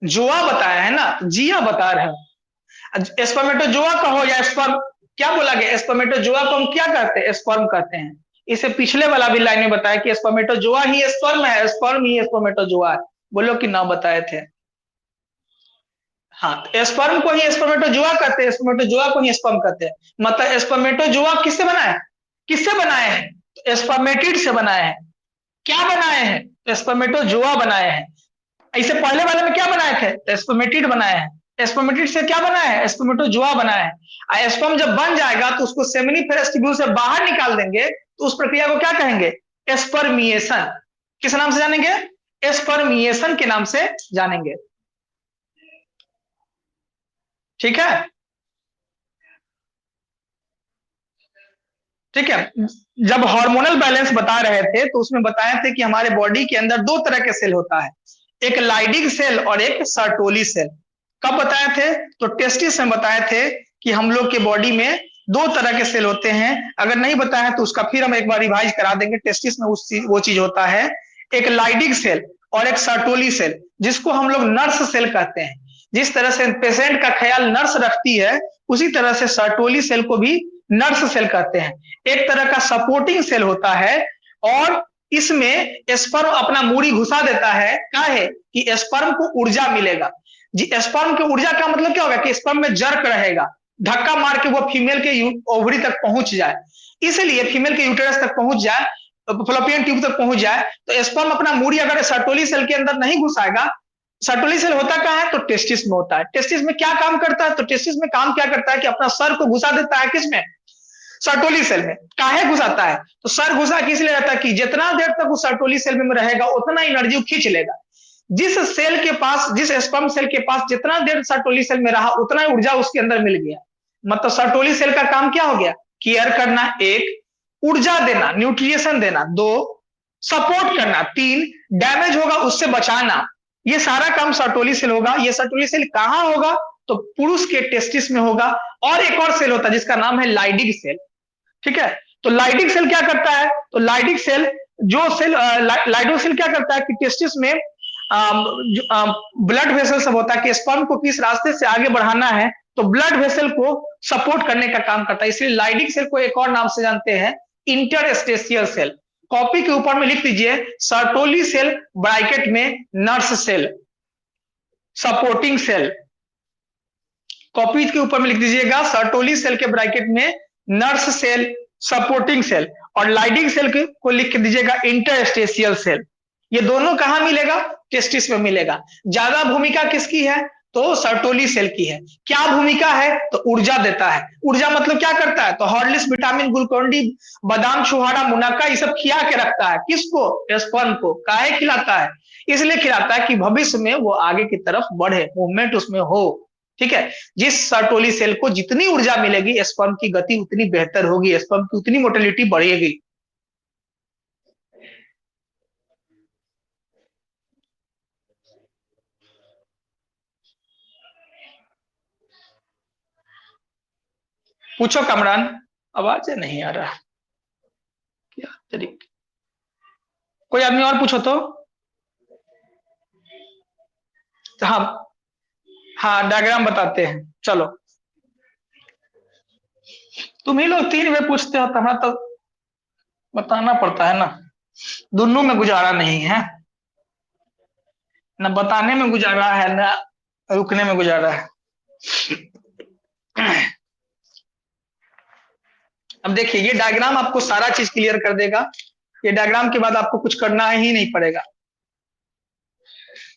जोआ बताया है ना, जिया बता रहे हैं। स्पर्मेटोजोआ कहो या स्पर्म, क्या बोला गया, स्पर्मेटोजोआ को हम क्या कहते हैं, स्पर्म कहते हैं। इसे पिछले वाला भी लाइन में बताया कि स्पर्मेटोजोआ ही स्पर्म है, स्पर्म ही स्पर्मेटोजोआ है। बोलो कि ना बताए थे। हाँ, तो स्पर्म को ही स्पर्मेटोजोआ कहते हैं, स्पर्मेटोजोआ को ही स्पर्म कहते हैं। मतलब स्पर्मेटोजोआ किससे बना है, किससे बनाए हैं, स्पर्मेटिड से बनाए हैं। क्या बनाए हैं, स्पर्मेटोजोआ बनाए हैं। इससे पहले वाले में क्या बनाए थे, स्पर्मेटिड बनाए हैं। स्पर्मेटिड से क्या बनाया है, स्पर्मेटोजोआ बनाया है। स्पर्म जब बन जाएगा तो उसको सेमिनिफेरस ट्यूब्यूल से बाहर निकाल देंगे, तो उस प्रक्रिया को क्या कहेंगे, स्पर्मिएशन। किस नाम से जानेंगे, स्पर्मिएशन के नाम से जानेंगे। ठीक है, ठीक है। जब हार्मोनल बैलेंस बता रहे थे तो उसमें बताए थे कि हमारे बॉडी के अंदर दो तरह के सेल होता है, एक लाइडिंग सेल और एक सर्टोली सेल। कब बताए थे, तो टेस्टिस में बताए थे कि हम लोग के बॉडी में दो तरह के सेल होते हैं। अगर नहीं बताया तो उसका फिर हम एक बार रिवाइज करा देंगे। टेस्टिस में वो चीज होता है, एक लाइडिंग सेल और एक सर्टोली सेल, जिसको हम लोग नर्स सेल कहते हैं। जिस तरह से पेशेंट का ख्याल नर्स रखती है, उसी तरह से सर्टोली सेल को भी नर्स सेल कहते हैं। एक तरह का सपोर्टिंग सेल होता है, और इसमें स्पर्म अपना मूड़ी घुसा देता है। क्या है कि स्पर्म को ऊर्जा मिलेगा। जी, स्पर्म की ऊर्जा का मतलब क्या होगा कि स्पर्म में जर्क रहेगा, धक्का मार के वो फीमेल के ओवरी तक पहुंच जाए। इसलिए फीमेल के यूटेरस तक पहुंच जाए, फलोपियन ट्यूब तक पहुंच जाए, तो स्पर्म अपना मूड़ी अगर सर्टोली सेल के अंदर नहीं घुसाएगा। सर्टोली सेल होता कहाँ है, तो टेस्टिस में होता है। टेस्टिस में क्या काम करता है, तो टेस्टिस में काम क्या करता है कि अपना सर को घुसा देता है, किसमें, सर्टोली सेल में। काहे घुसाता है, तो सर घुसा के इसलिए रहता है कि जितना देर तक वो सर्टोली सेल में रहेगा उतना एनर्जी खींच लेगा। जिस सेल के पास, जिस स्पर्म सेल के पास जितना देर सर्टोली सेल में रहा उतना ऊर्जा उसके अंदर मिल गया। मतलब सर्टोली सेल का काम क्या हो गया, केयर करना, एक ऊर्जा देना, न्यूट्रिएशन देना, दो सपोर्ट करना, तीन डैमेज होगा उससे बचाना। ये सारा काम सर्टोली सेल होगा। ये सर्टोली सेल कहां होगा, तो पुरुष के टेस्टिस में होगा। और एक और सेल होता है जिसका नाम है लाइडिंग सेल। ठीक है, तो लाइडिंग सेल क्या करता है, तो लाइडिंग सेल, जो सेल लाइडिंग सेल क्या करता है कि टेस्टिस में ब्लड वेसल सब होता है कि स्पर्म को किस रास्ते से आगे बढ़ाना है, तो ब्लड वेसल को सपोर्ट करने का काम करता है। इसलिए लाइडिंग सेल को एक और नाम से जानते हैं, इंटरस्टेशियल सेल। कॉपी के ऊपर में लिख दीजिए, सर्टोली सेल ब्रैकेट में nurse cell, supporting cell. Copy के ऊपर में लिख दीजिएगा, सर्टोली सेल के ब्रैकेट में नर्स सेल, सपोर्टिंग सेल, और लाइडिंग सेल को लिख दीजिएगा इंटरस्टेशियल सेल। ये दोनों कहां मिलेगा, टेस्टिस में मिलेगा। ज्यादा भूमिका किसकी है, तो सर्टोली सेल की है। क्या भूमिका है, तो ऊर्जा देता है। ऊर्जा मतलब क्या करता है, तो हॉर्लिक्स, विटामिन, ग्लूकोन डी, बादाम, छुहारा, मुनक्का, ये सब खिला के रखता है। किसको, स्पर्म को। काहे खिलाता है, इसलिए खिलाता है कि भविष्य में वो आगे की तरफ बढ़े, मूवमेंट उसमें हो। ठीक है, जिस सर्टोली सेल को जितनी ऊर्जा मिलेगी स्पर्म की गति उतनी बेहतर होगी, स्पर्म की उतनी मोटिलिटी बढ़ेगी। पूछो कमरान, आवाज नहीं आ रहा क्या तरीके, कोई आदमी और पूछो तो। हाँ, हाँ डायग्राम बताते हैं, चलो। तुम ही लोग 3 वे पूछते हो, तो हमें तो बताना पड़ता है ना। दोनों में गुजारा नहीं है, न बताने में गुजारा है, न रुकने में गुजारा है। अब देखिए, ये डायग्राम आपको सारा चीज क्लियर कर देगा। ये डायग्राम के बाद आपको कुछ करना ही नहीं पड़ेगा।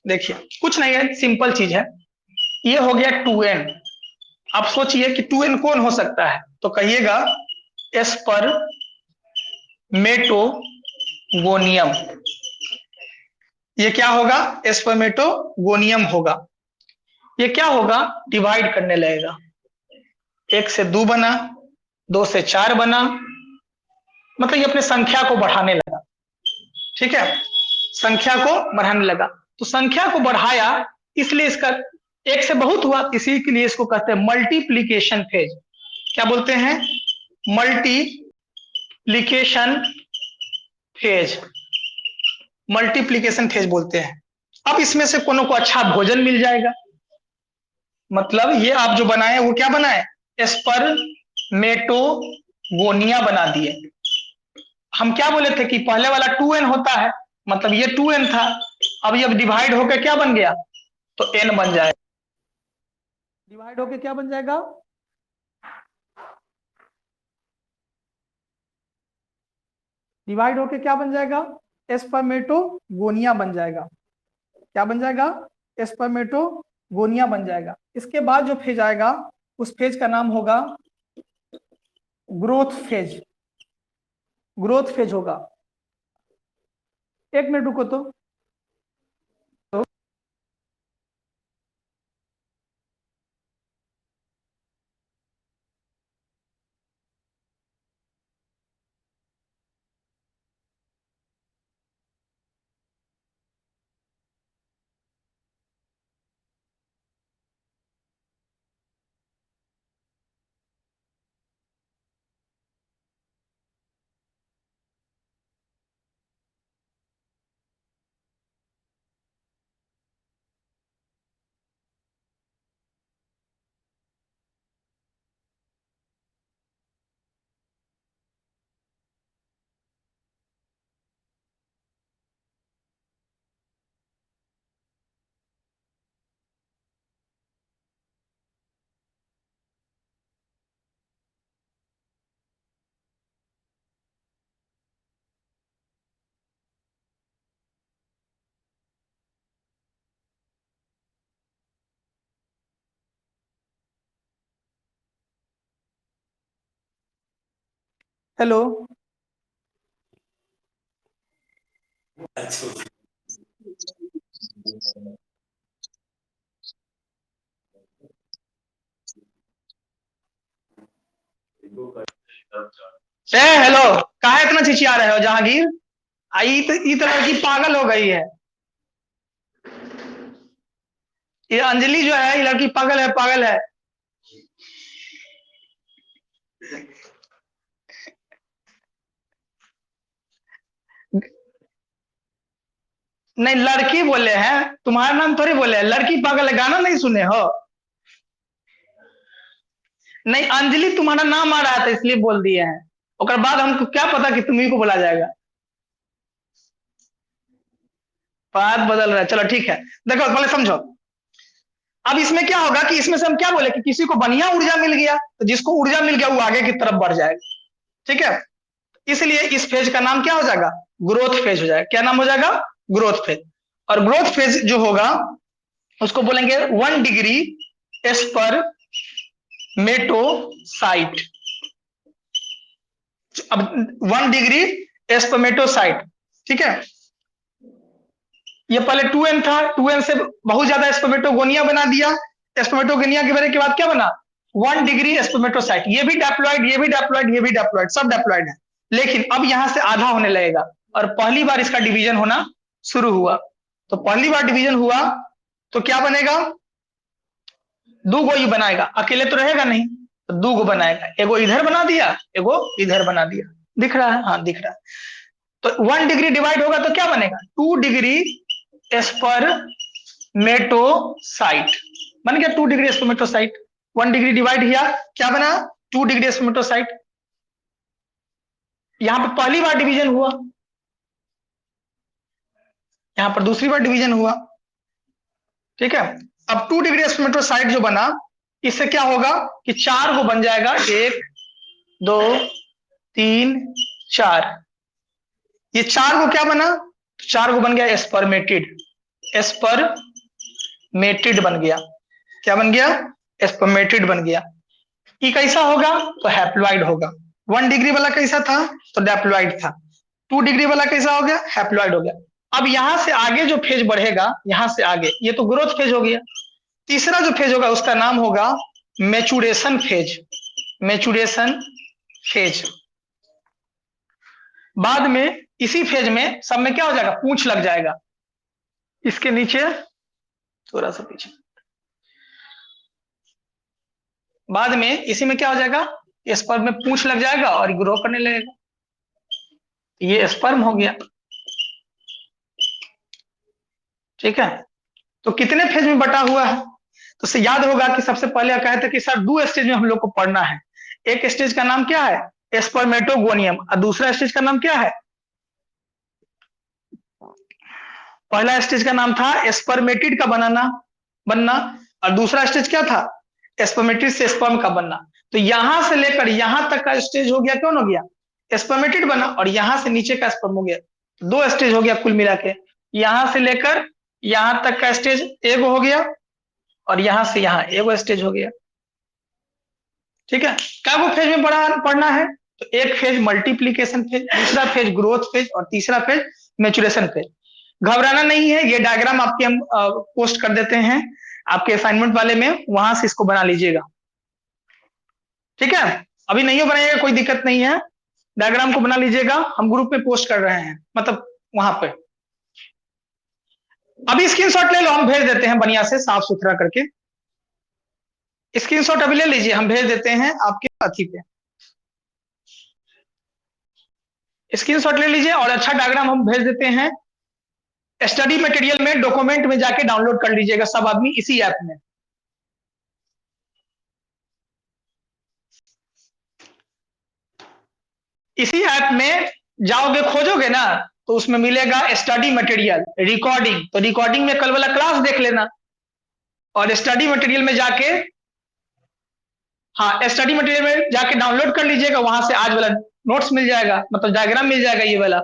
देखिए, कुछ नहीं है, सिंपल चीज है। ये हो गया 2n। आप सोचिए कि 2n कौन हो सकता है, तो कहिएगा एस्पर्मेटोगोनियम। ये क्या होगा, एस्पर्मेटोगोनियम होगा। ये क्या होगा, डिवाइड करने लगेगा। 1 से 2 बना, 2 से 4 बना, मतलब ये अपने संख्या को बढ़ाने लगा। ठीक है, संख्या को बढ़ाने लगा। तो संख्या को बढ़ाया, इसलिए इसका 1 से बहुत हुआ, इसी के लिए इसको कहते हैं मल्टीप्लीकेशन फेज। क्या बोलते हैं, मल्टीप्लीकेशन फेज, मल्टीप्लीकेशन फेज बोलते हैं। अब इसमें से कोनो को अच्छा भोजन मिल जाएगा, मतलब ये आप जो बनाए वो क्या बनाए, स्पर्मेटोगोनिया बना दिए। हम क्या बोले थे कि पहले वाला 2n होता है, मतलब ये 2n था, अब ये डिवाइड होकर क्या बन गया, तो n बन जाएगा। डिवाइड होकर क्या बन जाएगा, डिवाइड होके क्या बन जाएगा, स्पर्मेटोगोनिया बन जाएगा। क्या बन जाएगा, स्पर्मेटोगोनिया बन जाएगा। इसके बाद जो फेज आएगा उस फेज का नाम होगा ग्रोथ फेज। ग्रोथ फेज होगा। एक मिनट रुको तो हेलो। हेलो, कहा इतना चिचिया रहे हो जहांगीर, ई तो लड़की पागल हो गई है। ये अंजलि जो है, ये लड़की पागल है, पागल है। नहीं, लड़की बोले हैं, तुम्हारा नाम थोड़ी बोले हैं, लड़की पागल है, गाना नहीं सुने हो। नहीं, अंजलि तुम्हारा नाम आ रहा था इसलिए बोल दिए हैं, ओकर बाद हमको क्या पता कि तुम्ही को बोला जाएगा। बात बदल रहा है, चलो ठीक है। देखो पहले समझो, अब इसमें क्या होगा कि इसमें से हम क्या बोले कि किसी को बढ़िया ऊर्जा मिल गया, तो जिसको ऊर्जा मिल गया वो आगे की तरफ बढ़ जाएगा। ठीक है, इसलिए इस फेज का नाम क्या हो जाएगा, ग्रोथ फेज हो जाएगा। क्या नाम हो जाएगा, ग्रोथ फेज। और ग्रोथ फेज जो होगा उसको बोलेंगे 1 डिग्री एस्पर मेटोसाइट। अब 1 डिग्री एस्पर्मेटोसाइट, ठीक है। ये पहले 2n था, 2n से बहुत ज्यादा स्पर्मेटोगोनिया बना दिया। स्पर्मेटोगोनिया के बनने के बाद क्या बना, 1 डिग्री स्पर्मेटोसाइट। ये भी डैप्लॉइड, ये भी डैप्लॉइड, ये भी डैप्लॉइड, सब डैप्लॉइड है। लेकिन अब यहां से आधा होने लगेगा और पहली बार इसका डिवीजन होना शुरू हुआ। तो पहली बार डिवीजन हुआ तो क्या बनेगा, दो गो ही बनाएगा, अकेले तो रहेगा नहीं, तो दो गो बनाएगा। एगो इधर बना दिया, एगो इधर बना दिया। दिख रहा है, हाँ दिख रहा है। तो 1 डिग्री डिवाइड होगा तो क्या बनेगा, 2 डिग्री एस्पर्मेटोसाइट बन गया। 2 डिग्री एस्पर्मेटोसाइट, 1 डिग्री डिवाइड किया, क्या बना, 2 डिग्री एस्पर्मेटोसाइट। यहां पर पहली बार डिवीजन हुआ, यहां पर दूसरी बार डिवीजन हुआ। ठीक है, अब 2 डिग्री एस्पर्मेटोसाइट जो बना, इससे क्या होगा कि 4 को बन जाएगा, 1 2 3 4। ये 4 को क्या बना, 4 को बन गया एस्पर्मेटिड। एस्पर्मेटिड बन गया। क्या बन गया, एस्पर्मेटिड बन गया। ये कैसा होगा, तो हैप्लॉइड होगा। 1 डिग्री वाला कैसा था, तो डैप्लॉइड था। 2 डिग्री वाला कैसा हो गया, हैप्लॉइड हो गया। अब यहां से आगे जो फेज बढ़ेगा, यहां से आगे, ये तो ग्रोथ फेज हो गया। तीसरा जो फेज होगा उसका नाम होगा मैचुरेशन फेज। Maturation phase. बाद में इसी फेज में सब में क्या हो जाएगा, पूंछ लग जाएगा। इसके नीचे थोड़ा सा पीछे, बाद में इसी में क्या हो जाएगा, स्पर्म में पूंछ लग जाएगा और ग्रो करने लगेगा। ये स्पर्म हो गया। ठीक है, तो कितने फेज में बटा हुआ है? तो से याद होगा कि सबसे पहले कहा था कि सर 2 स्टेज में हम लोग को पढ़ना है। एक स्टेज का नाम क्या है? स्पर्मेटोगोनियम। और दूसरा स्टेज का नाम क्या है? पहला स्टेज का नाम था स्पर्मेटिड का बनना, और दूसरा स्टेज क्या था? स्पर्मेटिड से स्पर्म का बनना। तो यहां से लेकर यहां तक का स्टेज हो गया, कौन हो गया? स्पर्मेटिड बना, और यहां से नीचे का स्पर्म हो गया। 2 स्टेज हो गया कुल मिला के। यहां से लेकर यहां तक का स्टेज एगो हो गया, और यहां से यहां एगो स्टेज हो गया। ठीक है, क्या वो फेज में पढ़ना है? तो एक फेज मल्टीप्लीकेशन फेज, दूसरा फेज ग्रोथ फेज, और तीसरा फेज मेचुरेशन फेज। घबराना नहीं है, ये डायग्राम आपके हम पोस्ट कर देते हैं आपके असाइनमेंट वाले में, वहां से इसको बना लीजिएगा। ठीक है, अभी नहीं हो बनाइएगा कोई दिक्कत नहीं है, डायग्राम को बना लीजिएगा, हम ग्रुप में पोस्ट कर रहे हैं, मतलब वहां पे। अभी स्क्रीनशॉट ले लो, हम भेज देते हैं बढ़िया से साफ सुथरा करके। स्क्रीनशॉट अभी ले लीजिए, हम भेज देते हैं आपके साथी पे। स्क्रीनशॉट ले लीजिए, और अच्छा डायग्राम हम भेज देते हैं। स्टडी मटेरियल में डॉक्यूमेंट में जाके डाउनलोड कर लीजिएगा सब आदमी इसी ऐप में। इसी ऐप में जाओगे, खोजोगे ना, तो उसमें मिलेगा स्टडी मटेरियल रिकॉर्डिंग। तो रिकॉर्डिंग में कल वाला क्लास देख लेना, और स्टडी मटेरियल में जाके, हाँ स्टडी मटेरियल में जाके डाउनलोड कर लीजिएगा, वहां से आज वाला नोट्स मिल जाएगा, मतलब डायग्राम मिल जाएगा ये वाला।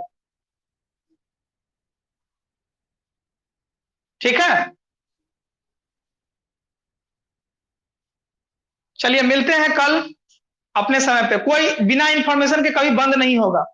ठीक है, चलिए मिलते हैं कल अपने समय पे। कोई बिना इंफॉर्मेशन के कभी बंद नहीं होगा।